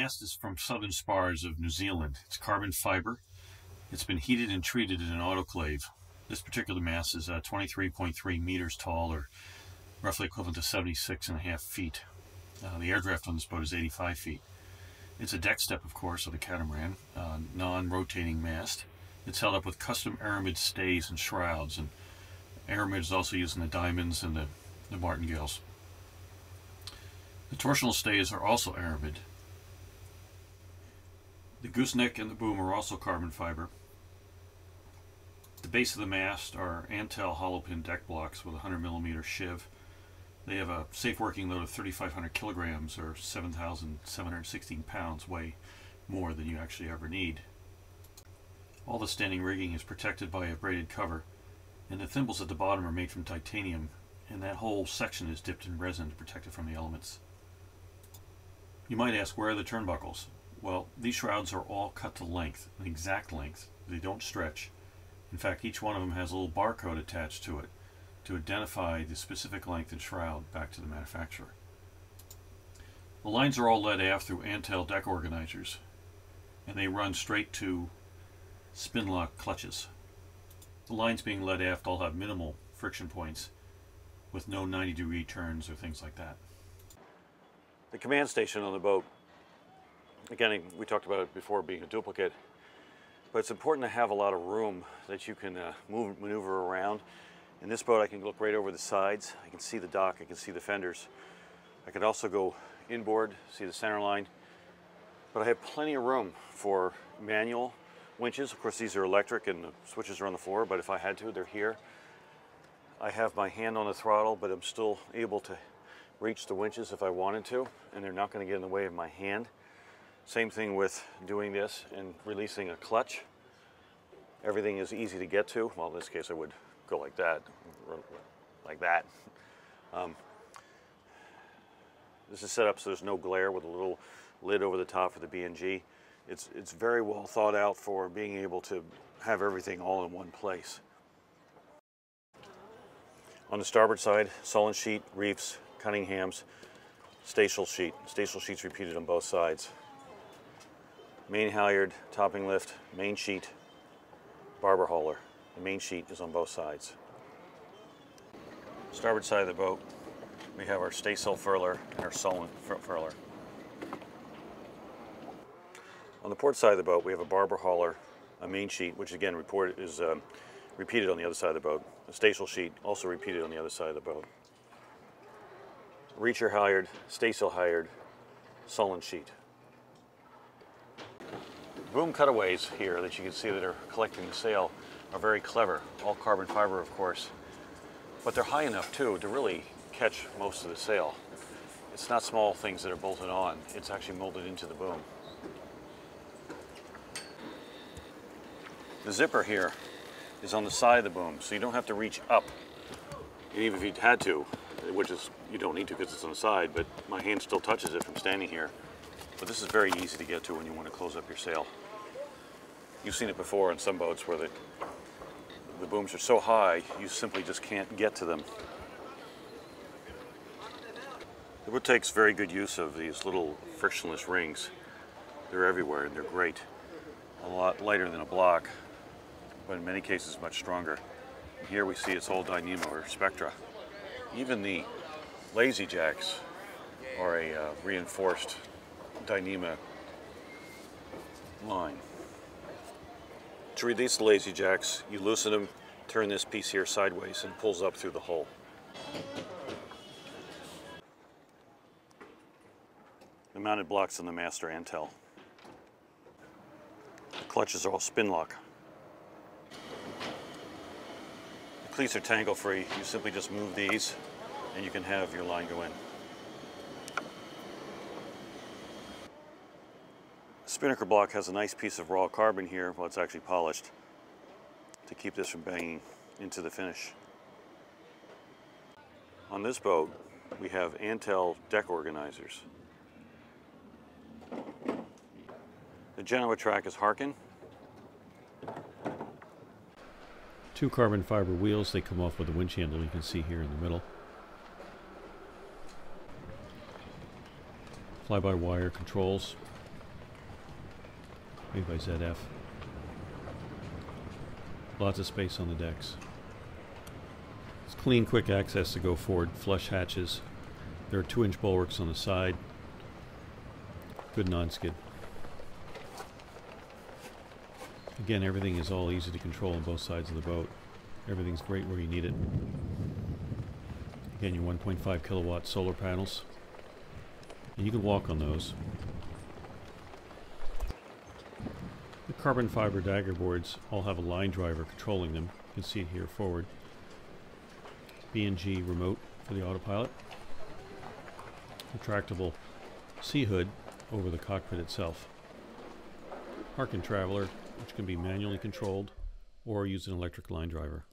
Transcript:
mast is from southern spars of New Zealand. It's carbon fiber. It's been heated and treated in an autoclave. This particular mast is 23.3 meters tall, or roughly equivalent to 76.5 feet. The air draft on this boat is 85 feet. It's a deck step, of course, of the Catamaran, non-rotating mast. It's held up with custom aramid stays and shrouds, and aramid is also used in the diamonds and the martingales. The torsional stays are also aramid. The gooseneck and the boom are also carbon fiber. The base of the mast are Antel hollow pin deck blocks with a 100mm shiv. They have a safe working load of 3,500 kilograms, or 7,716 pounds, way more than you actually ever need. All the standing rigging is protected by a braided cover, and the thimbles at the bottom are made from titanium, and that whole section is dipped in resin to protect it from the elements. You might ask, where are the turnbuckles? Well, these shrouds are all cut to length, an exact length. They don't stretch. In fact, each one of them has a little barcode attached to it to identify the specific length and shroud back to the manufacturer. The lines are all led aft through Antel deck organizers, and they run straight to spin lock clutches. The lines being led aft all have minimal friction points with no 90-degree turns or things like that. The command station on the boat, again, we talked about it before being a duplicate, but it's important to have a lot of room that you can maneuver around. In this boat, I can look right over the sides. I can see the dock, I can see the fenders. I could also go inboard, see the center line, but I have plenty of room for manual winches. Of course, these are electric and the switches are on the floor, but if I had to, they're here. I have my hand on the throttle, but I'm still able to reach the winches if I wanted to, and they're not going to get in the way of my hand. Same thing with doing this and releasing a clutch. Everything is easy to get to. Well, in this case, I would go like that, like that. This is set up so there's no glare with a little lid over the top for the BNG. It's very well thought out for being able to have everything all in one place. On the starboard side, Sullen sheet, reefs, Cunningham's, staysail sheet. Staysail sheets repeated on both sides. Main halyard, topping lift, main sheet, barber hauler. The main sheet is on both sides. Starboard side of the boat, we have our staysail furler and our Sullen furler. On the port side of the boat, we have a barber hauler, a main sheet, which again is repeated on the other side of the boat. A staysail sheet, also repeated on the other side of the boat. Reacher halyard, staysail halyard, Sullen sheet. Boom cutaways here that you can see that are collecting the sail are very clever, all carbon fiber, of course, but they're high enough too to really catch most of the sail. It's not small things that are bolted on, it's actually molded into the boom. The zipper here is on the side of the boom, so you don't have to reach up. And even if you had to, which is, you don't need to because it's on the side, but my hand still touches it from standing here. But this is very easy to get to when you want to close up your sail. You've seen it before on some boats where the booms are so high, you simply just can't get to them. The boat takes very good use of these little frictionless rings. They're everywhere and they're great. A lot lighter than a block, but in many cases much stronger. And here we see it's all Dyneema or Spectra. Even the lazy jacks are a reinforced Dyneema line. To release the lazy jacks, you loosen them, turn this piece here sideways, and it pulls up through the hole. The mounted blocks on the mast are Antel. The clutches are all spin lock. The cleats are tangle free. You simply just move these and you can have your line go in. The spinnaker block has a nice piece of raw carbon here, well, it's actually polished, to keep this from banging into the finish. On this boat, we have Antel deck organizers. The Genoa track is Harkin. 2 carbon fiber wheels, they come off with a winch handle you can see here in the middle. Fly-by-wire controls. made by ZF. Lots of space on the decks. It's clean, quick access to go forward. Flush hatches. There are 2-inch bulwarks on the side. Good non-skid. Again, everything is all easy to control on both sides of the boat. Everything's great where you need it. Again, your 1.5 kilowatt solar panels. And you can walk on those. The carbon fiber dagger boards all have a line driver controlling them. You can see it here forward. B&G remote for the autopilot. Retractable sea hood over the cockpit itself. Park and traveler, which can be manually controlled or use an electric line driver.